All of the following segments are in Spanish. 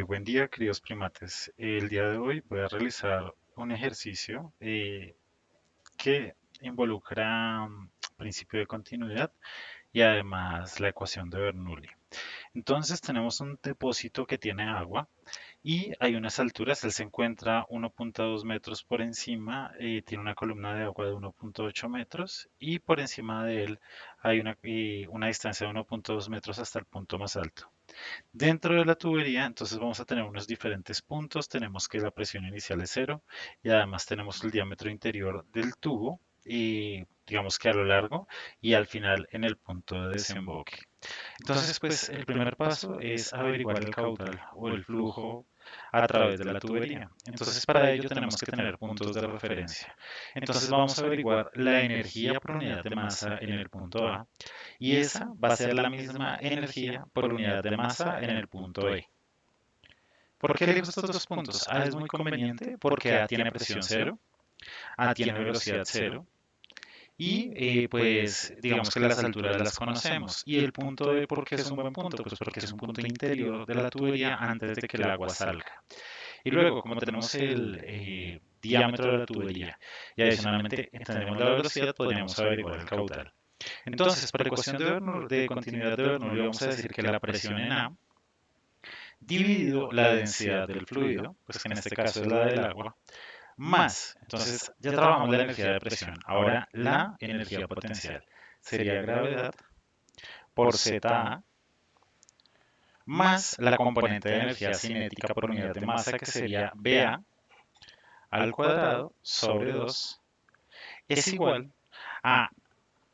Buen día, queridos primates. El día de hoy voy a realizar un ejercicio que involucra principio de continuidad y además la ecuación de Bernoulli. Entonces tenemos un depósito que tiene agua y hay unas alturas. Él se encuentra 1.2 metros por encima, tiene una columna de agua de 1.8 metros y por encima de él hay una distancia de 1.2 metros hasta el punto más alto. Dentro de la tubería, entonces vamos a tener unos diferentes puntos. Tenemos que la presión inicial es cero y además tenemos el diámetro interior del tubo y digamos que a lo largo y al final en el punto de desemboque. Entonces, pues el primer paso es averiguar el caudal o el flujo a través de la tubería. Entonces, para ello tenemos que tener puntos de referencia. Entonces, vamos a averiguar la energía por unidad de masa en el punto A y esa va a ser la misma energía por unidad de masa en el punto E. ¿Por qué elijo estos dos puntos? A es muy conveniente porque A tiene presión cero, A tiene velocidad cero y pues digamos que las alturas las conocemos. Y el punto E, ¿por qué es un buen punto? Pues porque es un punto interior de la tubería antes de que el agua salga. Y luego, como tenemos el diámetro de la tubería y adicionalmente entendemos la velocidad, podríamos averiguar el caudal. Entonces, por ecuación de continuidad de Bernoulli, vamos a decir que la presión en A dividido la densidad del fluido, pues que en este caso es la del agua, más, entonces ya trabajamos la energía de presión, ahora la energía potencial sería gravedad por zA más la componente de energía cinética por unidad de masa que sería BA al cuadrado sobre 2 es igual a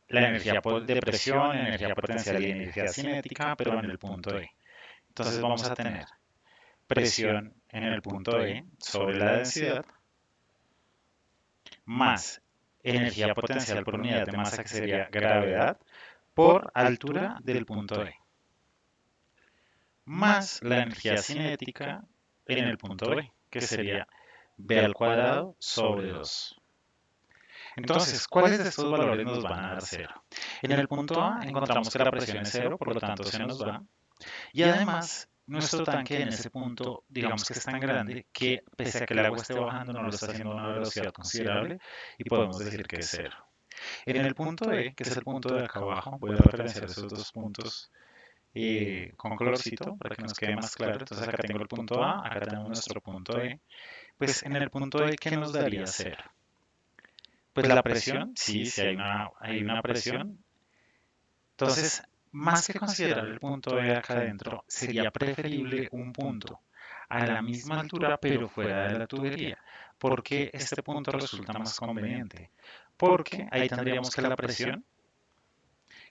la energía de presión, energía potencial y energía cinética, pero en el punto E. Entonces vamos a tener presión en el punto E sobre la densidad más energía potencial por unidad de masa que sería gravedad por altura del punto E más la energía cinética en el punto B que sería B al cuadrado sobre 2. Entonces, ¿cuáles de estos valores nos van a dar cero? En el punto A encontramos que la presión es cero, por lo tanto se nos va. Y además, nuestro tanque en ese punto, digamos que es tan grande que pese a que el agua esté bajando, no lo está haciendo a una velocidad considerable y podemos decir que es cero. En el punto E, que es el punto de acá abajo, voy a referenciar esos dos puntos con colorcito para que nos quede más claro. Entonces acá tengo el punto A, acá tenemos nuestro punto E. Pues en el punto E, ¿qué nos daría cero? Pues la presión, sí, sí hay una presión. Entonces, más que considerar el punto E acá adentro, sería preferible un punto a la misma altura pero fuera de la tubería. ¿Por qué este punto resulta más conveniente? Porque ahí tendríamos que la presión,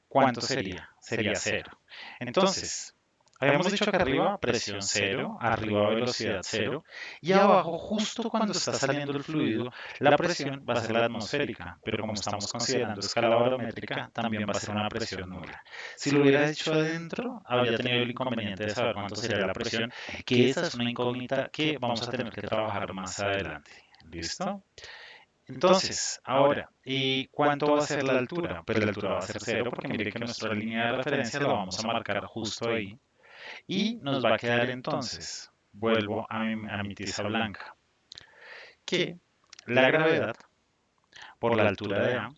¿cuánto sería? Sería cero. Entonces, habíamos dicho que arriba presión cero, arriba velocidad cero, y abajo, justo cuando está saliendo el fluido, la presión va a ser la atmosférica, pero como estamos considerando escala barométrica, también va a ser una presión nula. Si lo hubiera hecho adentro, habría tenido el inconveniente de saber cuánto sería la presión, que esa es una incógnita que vamos a tener que trabajar más adelante. ¿Listo? Entonces, ahora, ¿y cuánto va a ser la altura? Pues la altura va a ser cero porque mire que nuestra línea de referencia la vamos a marcar justo ahí. Y nos va a quedar entonces, vuelvo a mi tiza blanca, que la gravedad por la altura de A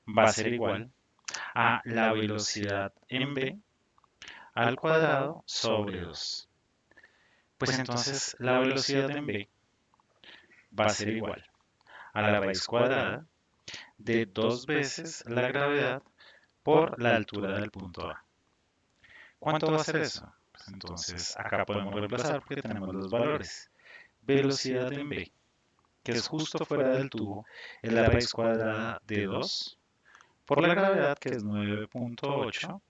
va a ser igual a la velocidad en B al cuadrado sobre 2. Pues entonces la velocidad en B va a ser igual a la raíz cuadrada de 2 veces la gravedad por la altura del punto A. ¿Cuánto va a ser eso? Pues entonces acá podemos reemplazar porque tenemos los valores. Velocidad en B, que es justo fuera del tubo, es la raíz cuadrada de 2 por la gravedad, que es 9.8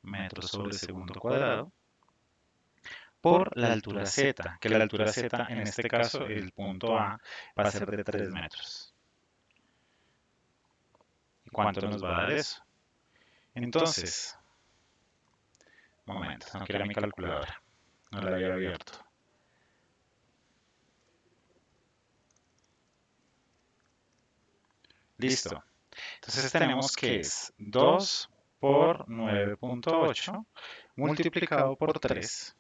metros sobre segundo cuadrado, por la altura z, que la altura z en este caso, el punto A, va a ser de 3 metros. ¿Y cuánto nos va a dar eso? Entonces, un momento, no quiero mi calculadora, no la había abierto. Listo. Entonces tenemos que es 2 por 9.8 multiplicado por 3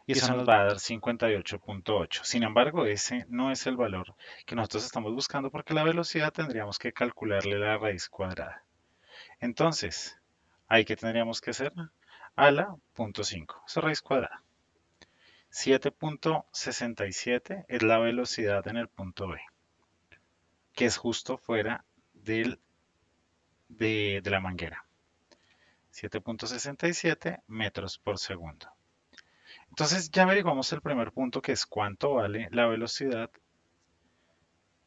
y eso nos va a dar 58.8. Sin embargo, ese no es el valor que nosotros estamos buscando porque la velocidad tendríamos que calcularle la raíz cuadrada. Entonces, ahí que tendríamos que hacer a la punto 5, eso es raíz cuadrada. 7.67 es la velocidad en el punto B, que es justo fuera de la manguera. 7.67 metros por segundo. Entonces ya averiguamos el primer punto, que es cuánto vale la velocidad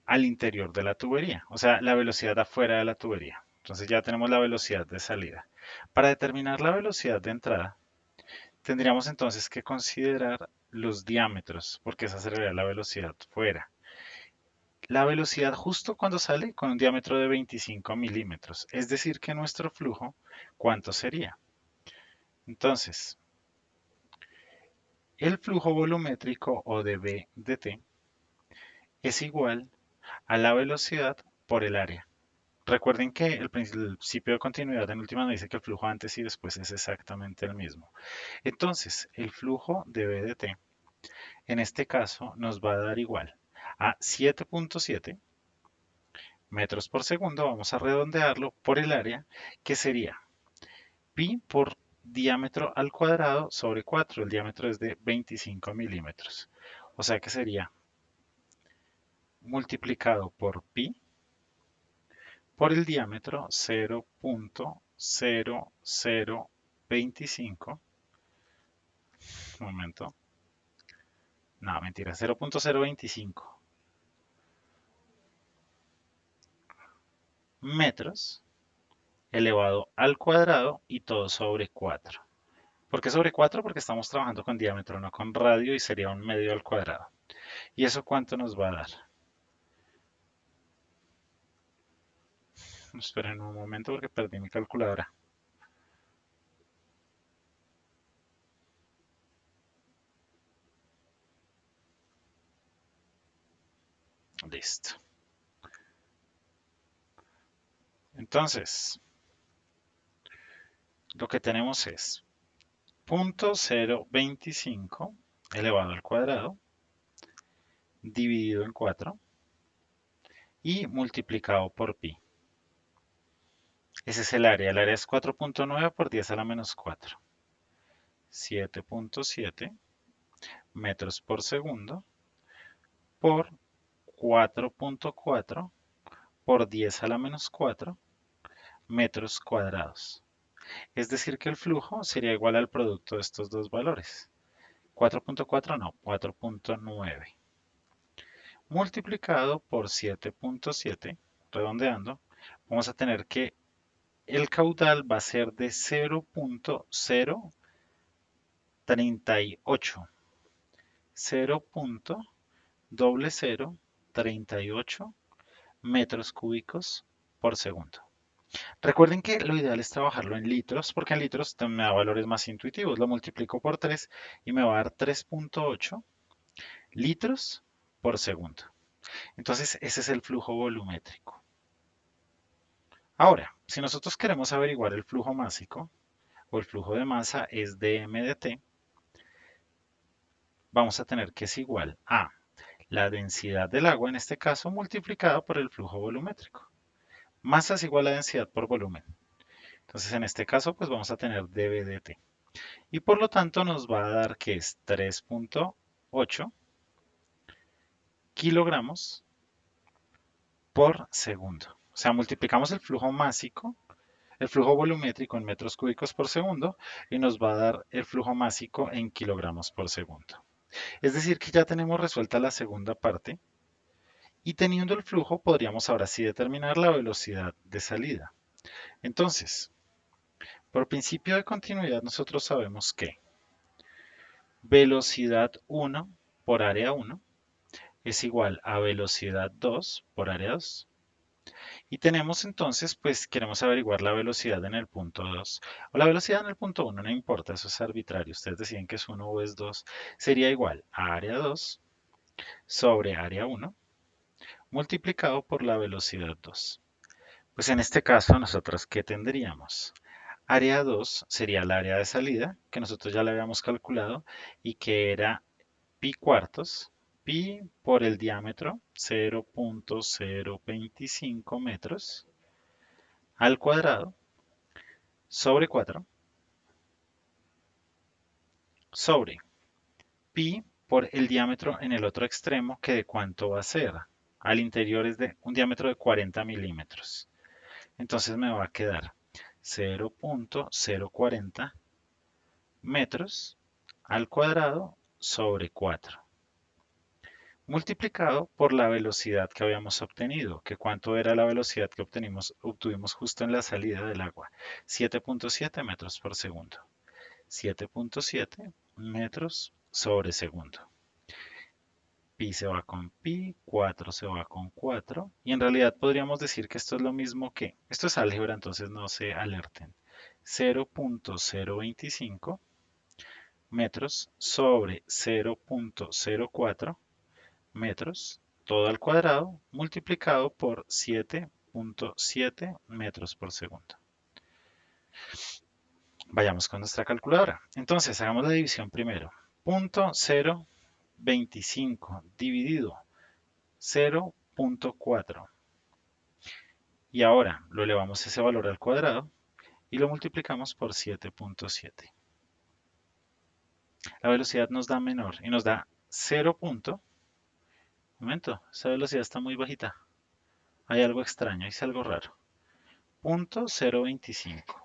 al interior de la tubería, o sea, la velocidad afuera de la tubería. Entonces ya tenemos la velocidad de salida. Para determinar la velocidad de entrada, tendríamos entonces que considerar los diámetros, porque esa sería la velocidad fuera. La velocidad justo cuando sale con un diámetro de 25 milímetros, es decir que nuestro flujo, ¿cuánto sería? Entonces, el flujo volumétrico o de B de T es igual a la velocidad por el área. Recuerden que el principio de continuidad en última nos dice que el flujo antes y después es exactamente el mismo. Entonces, el flujo de B de T, en este caso, nos va a dar igual a 7.7 metros por segundo, vamos a redondearlo, por el área, que sería pi por diámetro al cuadrado sobre 4. El diámetro es de 25 milímetros. O sea que sería multiplicado por pi por el diámetro 0.0025. Un momento. No, mentira, 0.025 metros elevado al cuadrado y todo sobre 4. ¿Por qué sobre 4? Porque estamos trabajando con diámetro, no con radio, y sería un medio al cuadrado. ¿Y eso cuánto nos va a dar? Esperen un momento porque perdí mi calculadora. Listo. Entonces, lo que tenemos es 0.025 elevado al cuadrado dividido en 4 y multiplicado por pi. Ese es el área. El área es 4.9 por 10 a la menos 4. 7.7 metros por segundo por 4.4 por 10 a la menos 4 metros cuadrados. Es decir que el flujo sería igual al producto de estos dos valores. 4.4 no, 4.9 multiplicado por 7.7, redondeando, vamos a tener que el caudal va a ser de 0.038. 0.0038 metros cúbicos por segundo. Recuerden que lo ideal es trabajarlo en litros, porque en litros me da valores más intuitivos. Lo multiplico por 3 y me va a dar 3.8 litros por segundo. Entonces, ese es el flujo volumétrico. Ahora, si nosotros queremos averiguar el flujo másico o el flujo de masa es dm de t, vamos a tener que es igual a la densidad del agua, en este caso, multiplicada por el flujo volumétrico. Masa es igual a densidad por volumen. Entonces, en este caso, pues vamos a tener dB de t. Y por lo tanto nos va a dar que es 3.8 kilogramos por segundo. O sea, multiplicamos el flujo másico, el flujo volumétrico en metros cúbicos por segundo y nos va a dar el flujo másico en kilogramos por segundo. Es decir, que ya tenemos resuelta la segunda parte y teniendo el flujo podríamos ahora sí determinar la velocidad de salida. Entonces, por principio de continuidad nosotros sabemos que velocidad 1 por área 1 es igual a velocidad 2 por área 2. Y tenemos entonces, pues queremos averiguar la velocidad en el punto 2. O la velocidad en el punto 1, no importa, eso es arbitrario. Ustedes deciden que es 1 o es 2. Sería igual a área 2 sobre área 1 multiplicado por la velocidad 2. Pues en este caso, nosotros, ¿qué tendríamos? Área 2 sería el área de salida, que nosotros ya le habíamos calculado, y que era pi cuartos, pi por el diámetro, 0.025 metros, al cuadrado, sobre 4, sobre pi por el diámetro en el otro extremo, que de cuánto va a ser. Al interior es de un diámetro de 40 milímetros. Entonces me va a quedar 0.040 metros al cuadrado sobre 4, multiplicado por la velocidad que habíamos obtenido, que cuánto era la velocidad que obtuvimos justo en la salida del agua, 7.7 metros por segundo. 7.7 metros sobre segundo. Pi se va con pi, 4 se va con 4, y en realidad podríamos decir que esto es lo mismo que, esto es álgebra, entonces no se alerten, 0.025 metros sobre 0.04 metros, todo al cuadrado, multiplicado por 7.7 metros por segundo. Vayamos con nuestra calculadora. Entonces, hagamos la división primero. 0.025 dividido 0.4. Y ahora lo elevamos ese valor al cuadrado y lo multiplicamos por 7.7. La velocidad nos da menor y nos da 0. Momento, esa velocidad está muy bajita. Hay algo extraño, hice algo raro. 0.025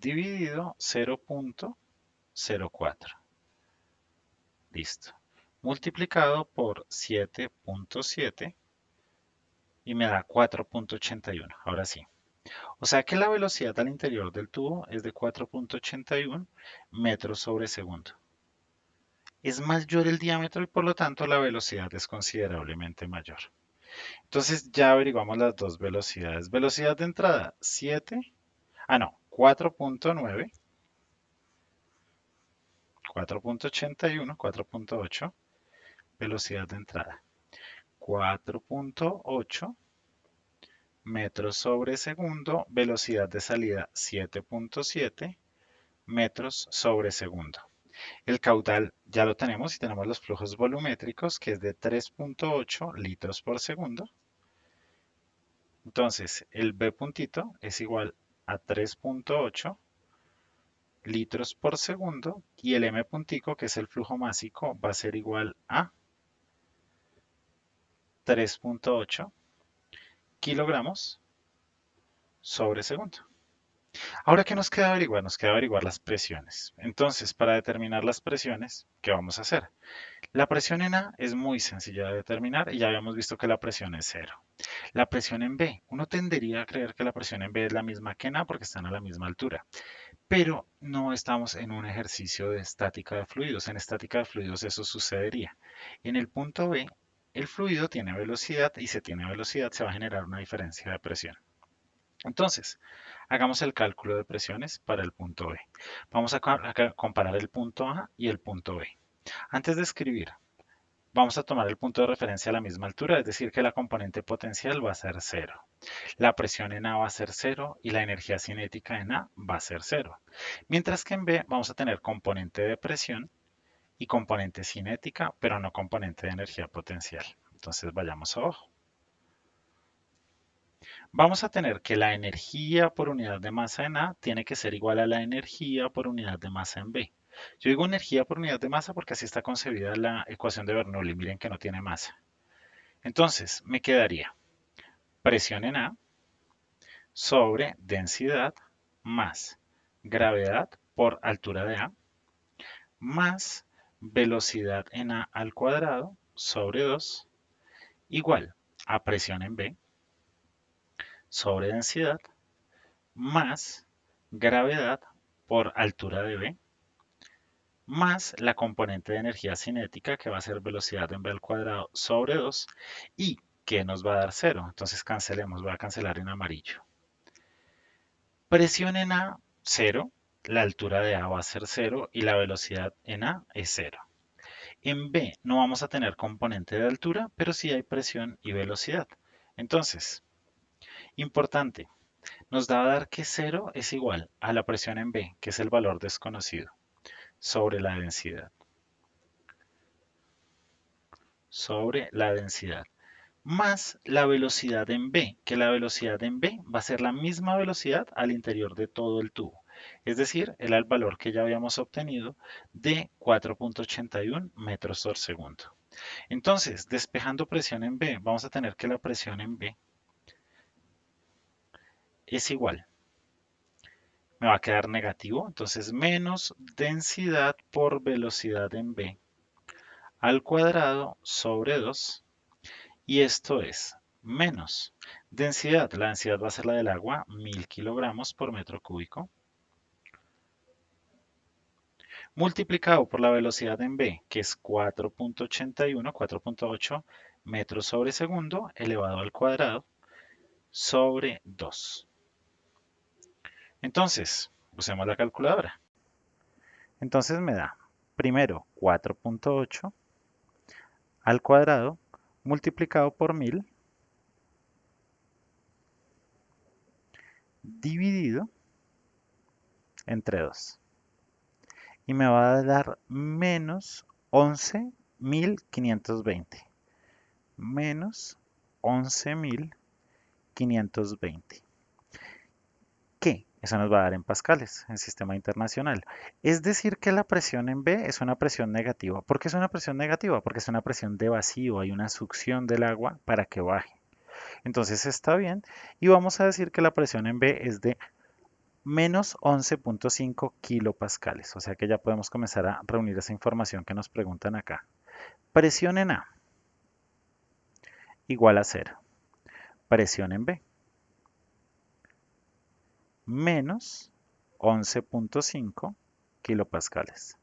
dividido 0.04. Listo. Multiplicado por 7.7 y me da 4.81. Ahora sí. O sea que la velocidad al interior del tubo es de 4.81 metros sobre segundo. Es mayor el diámetro y por lo tanto la velocidad es considerablemente mayor. Entonces ya averiguamos las dos velocidades. Velocidad de entrada 7, no, 4.9, 4.81, 4.8, velocidad de entrada. 4.8 metros sobre segundo, velocidad de salida 7.7 metros sobre segundo. El caudal ya lo tenemos y tenemos los flujos volumétricos, que es de 3.8 litros por segundo. Entonces, el B puntito es igual a 3.8 litros por segundo y el M puntico, que es el flujo másico, va a ser igual a 3.8 kilogramos sobre segundo. Ahora, ¿qué nos queda averiguar? Nos queda averiguar las presiones. Entonces, para determinar las presiones, ¿qué vamos a hacer? La presión en A es muy sencilla de determinar y ya habíamos visto que la presión es cero. La presión en B, uno tendería a creer que la presión en B es la misma que en A porque están a la misma altura, pero no estamos en un ejercicio de estática de fluidos. En estática de fluidos eso sucedería. En el punto B, el fluido tiene velocidad y si tiene velocidad se va a generar una diferencia de presión. Entonces, hagamos el cálculo de presiones para el punto B. Vamos a comparar el punto A y el punto B. Antes de escribir, vamos a tomar el punto de referencia a la misma altura, es decir, que la componente potencial va a ser cero. La presión en A va a ser cero y la energía cinética en A va a ser cero. Mientras que en B vamos a tener componente de presión y componente cinética, pero no componente de energía potencial. Entonces vayamos abajo. Vamos a tener que la energía por unidad de masa en A tiene que ser igual a la energía por unidad de masa en B. Yo digo energía por unidad de masa porque así está concebida la ecuación de Bernoulli. Miren que no tiene masa. Entonces, me quedaría presión en A sobre densidad más gravedad por altura de A más velocidad en A al cuadrado sobre 2 igual a presión en B sobre densidad más gravedad por altura de B más la componente de energía cinética, que va a ser velocidad en B al cuadrado sobre 2 y que nos va a dar 0. Entonces cancelemos, voy a cancelar en amarillo. Presión en A, 0. La altura de A va a ser 0 y la velocidad en A es 0. En B no vamos a tener componente de altura, pero sí hay presión y velocidad. Entonces, importante, Nos va a dar que cero es igual a la presión en B, que es el valor desconocido, sobre la densidad, más la velocidad en B, que la velocidad en B va a ser la misma velocidad al interior de todo el tubo. Es decir, era el valor que ya habíamos obtenido de 4.81 metros por segundo. Entonces, despejando presión en B, vamos a tener que la presión en B es igual. Me va a quedar negativo, entonces menos densidad por velocidad en B al cuadrado sobre 2. Y esto es menos densidad. La densidad va a ser la del agua, 1000 kilogramos por metro cúbico, multiplicado por la velocidad en B, que es 4.81, 4.8 metros sobre segundo, elevado al cuadrado, sobre 2. Entonces, usemos la calculadora. Entonces me da, primero, 4.8 al cuadrado, multiplicado por 1000, dividido entre 2. Y me va a dar menos 11.520. Menos 11.520. ¿Qué? Eso nos va a dar en pascales, en sistema internacional. Es decir, que la presión en B es una presión negativa. ¿Por qué es una presión negativa? Porque es una presión de vacío, hay una succión del agua para que baje. Entonces está bien. Y vamos a decir que la presión en B es de menos 11.5 kilopascales. O sea que ya podemos comenzar a reunir esa información que nos preguntan acá. Presión en A igual a 0. Presión en B menos 11.5 kilopascales.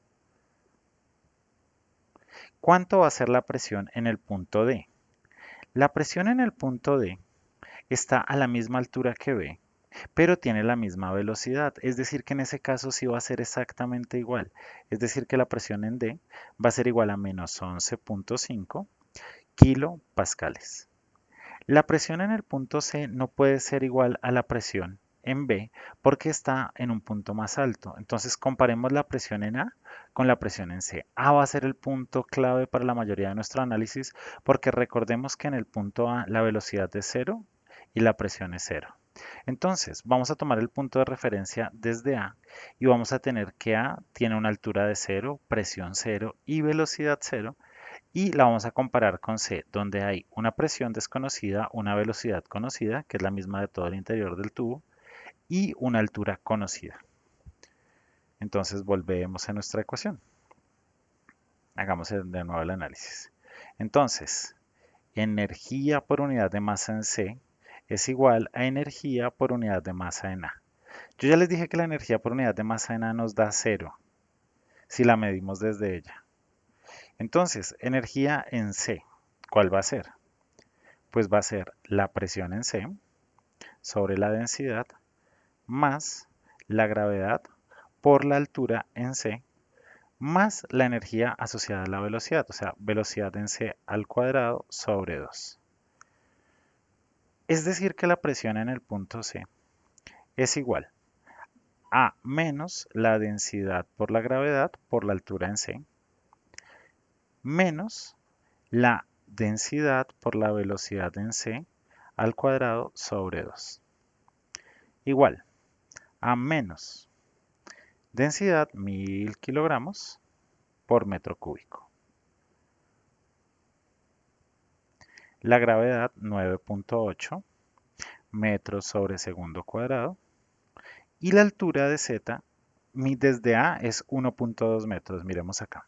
¿Cuánto va a ser la presión en el punto D? La presión en el punto D está a la misma altura que B, pero tiene la misma velocidad. Es decir, que en ese caso sí va a ser exactamente igual. Es decir, que la presión en D va a ser igual a menos 11.5 kilopascales. La presión en el punto C no puede ser igual a la presión en B porque está en un punto más alto. Entonces comparemos la presión en A con la presión en C. A va a ser el punto clave para la mayoría de nuestro análisis porque recordemos que en el punto A la velocidad es cero y la presión es cero. Entonces vamos a tomar el punto de referencia desde A y vamos a tener que A tiene una altura de cero, presión cero y velocidad cero y la vamos a comparar con C, donde hay una presión desconocida, una velocidad conocida, que es la misma de todo el interior del tubo, y una altura conocida. Entonces volvemos a nuestra ecuación. Hagamos de nuevo el análisis. Entonces, energía por unidad de masa en C es igual a energía por unidad de masa en A. Yo ya les dije que la energía por unidad de masa en A nos da cero si la medimos desde ella. Entonces, energía en C, ¿cuál va a ser? Pues va a ser la presión en C sobre la densidad más la gravedad por la altura en C más la energía asociada a la velocidad, o sea, velocidad en C al cuadrado sobre 2. Es decir, que la presión en el punto C es igual a menos la densidad por la gravedad por la altura en C menos la densidad por la velocidad en C al cuadrado sobre 2. Igual a menos densidad 1000 kilogramos por metro cúbico. La gravedad 9.8 metros sobre segundo cuadrado. Y la altura de Z desde A es 1.2 metros. Miremos acá.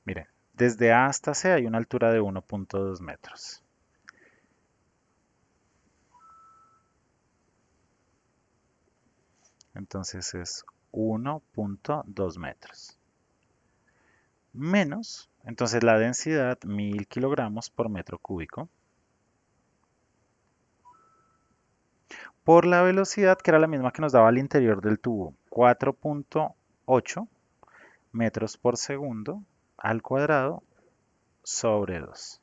Miren, desde A hasta C hay una altura de 1.2 metros. Entonces es 1.2 metros. Menos, entonces la densidad 1000 kilogramos por metro cúbico. Por la velocidad que era la misma que nos daba al interior del tubo, 4.8 metros por segundo al cuadrado sobre 2.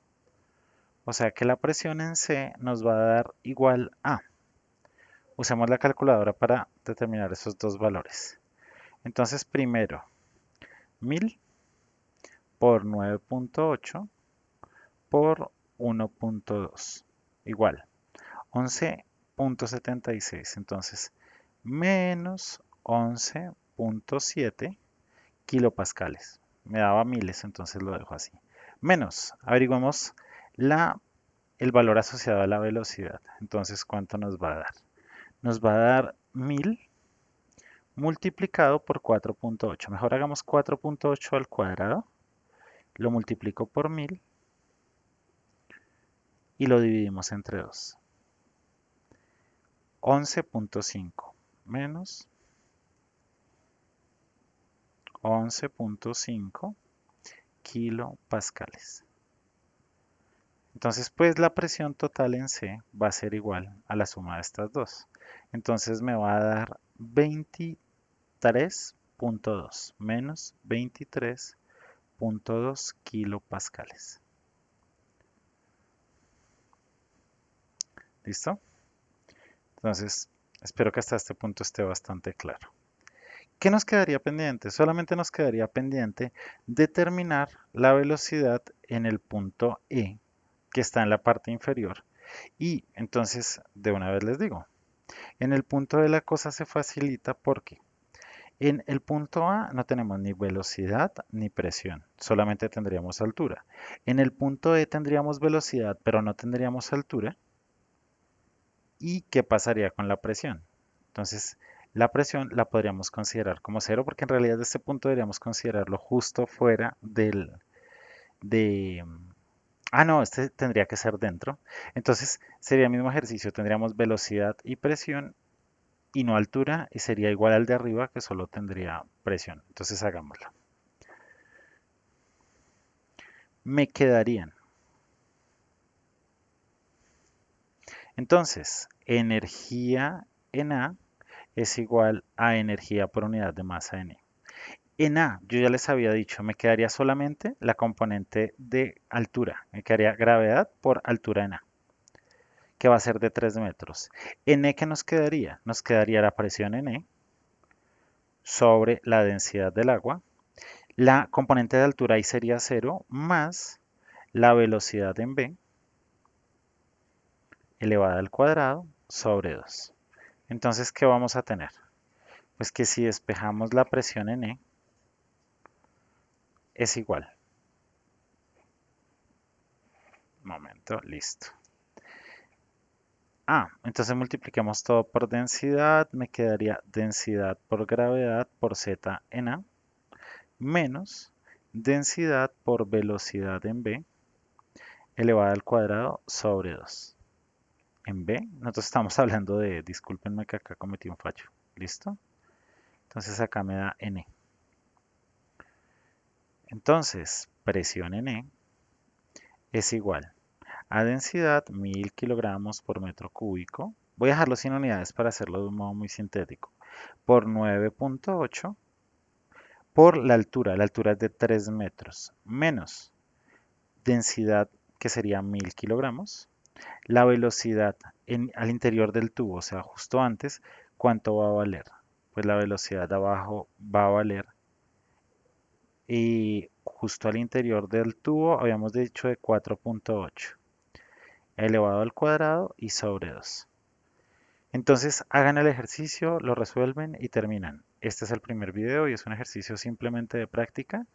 O sea que la presión en C nos va a dar igual a Usemos la calculadora para determinar esos dos valores. Entonces, primero, 1000 por 9.8 por 1.2 igual 11.76. Entonces, menos 11.7 kilopascales. Me daba miles, entonces lo dejo así. Menos, averiguemos el valor asociado a la velocidad. Entonces, ¿cuánto nos va a dar? Nos va a dar 1000 multiplicado por 4.8. Mejor hagamos 4.8 al cuadrado. Lo multiplico por 1000 y lo dividimos entre 2. 11.5 menos 11.5 kilopascales. Entonces, pues la presión total en C va a ser igual a la suma de estas dos. Entonces me va a dar 23.2 menos 23.2 kilopascales. ¿Listo? Entonces, espero que hasta este punto esté bastante claro. ¿Qué nos quedaría pendiente? Solamente nos quedaría pendiente determinar la velocidad en el punto E, que está en la parte inferior. Y entonces, de una vez les digo, en el punto E la cosa se facilita porque en el punto A no tenemos ni velocidad ni presión, solamente tendríamos altura. En el punto E tendríamos velocidad, pero no tendríamos altura. ¿Y qué pasaría con la presión? Entonces, la presión la podríamos considerar como cero porque en realidad de este punto deberíamos considerarlo justo fuera de... Ah, no, este tendría que ser dentro. Entonces, sería el mismo ejercicio. Tendríamos velocidad y presión y no altura y sería igual al de arriba que solo tendría presión. Entonces, hagámoslo. Me quedarían. Entonces, energía en A es igual a energía por unidad de masa en E. En A, yo ya les había dicho, me quedaría solamente la componente de altura. Me quedaría gravedad por altura en A, que va a ser de 3 metros. En E, ¿qué nos quedaría? Nos quedaría la presión en E sobre la densidad del agua. La componente de altura ahí sería 0 más la velocidad en B elevada al cuadrado sobre 2. Entonces, ¿qué vamos a tener? Pues que si despejamos la presión en E, es igual. Momento, listo. Entonces multipliquemos todo por densidad, me quedaría densidad por gravedad por Z en A, menos densidad por velocidad en B, elevada al cuadrado sobre 2. En B, nosotros estamos hablando de, discúlpenme que acá cometí un fallo, ¿listo? Entonces acá me da N. Entonces, presión en E es igual a densidad 1000 kilogramos por metro cúbico. Voy a dejarlo sin unidades para hacerlo de un modo muy sintético. Por 9.8 por la altura. La altura es de 3 metros. Menos densidad, que sería 1000 kilogramos. La velocidad al interior del tubo, o sea, justo antes, ¿cuánto va a valer? Pues la velocidad de abajo va a valer. Y justo al interior del tubo habíamos dicho de 4.8 elevado al cuadrado y sobre 2. Entonces hagan el ejercicio, lo resuelven y terminan. Este es el primer video y es un ejercicio simplemente de práctica.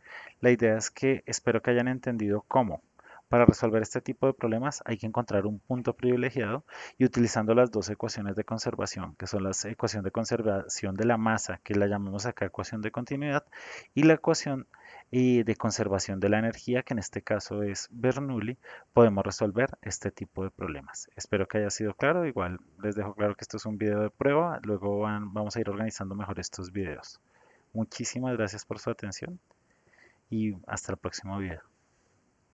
La idea es que espero que hayan entendido cómo. Para resolver este tipo de problemas hay que encontrar un punto privilegiado y utilizando las dos ecuaciones de conservación, que son la ecuación de conservación de la masa, que la llamamos acá ecuación de continuidad, y la ecuación de conservación de la energía, que en este caso es Bernoulli, podemos resolver este tipo de problemas. Espero que haya sido claro. Igual les dejo claro que esto es un video de prueba. Luego vamos a ir organizando mejor estos videos. Muchísimas gracias por su atención y hasta el próximo video.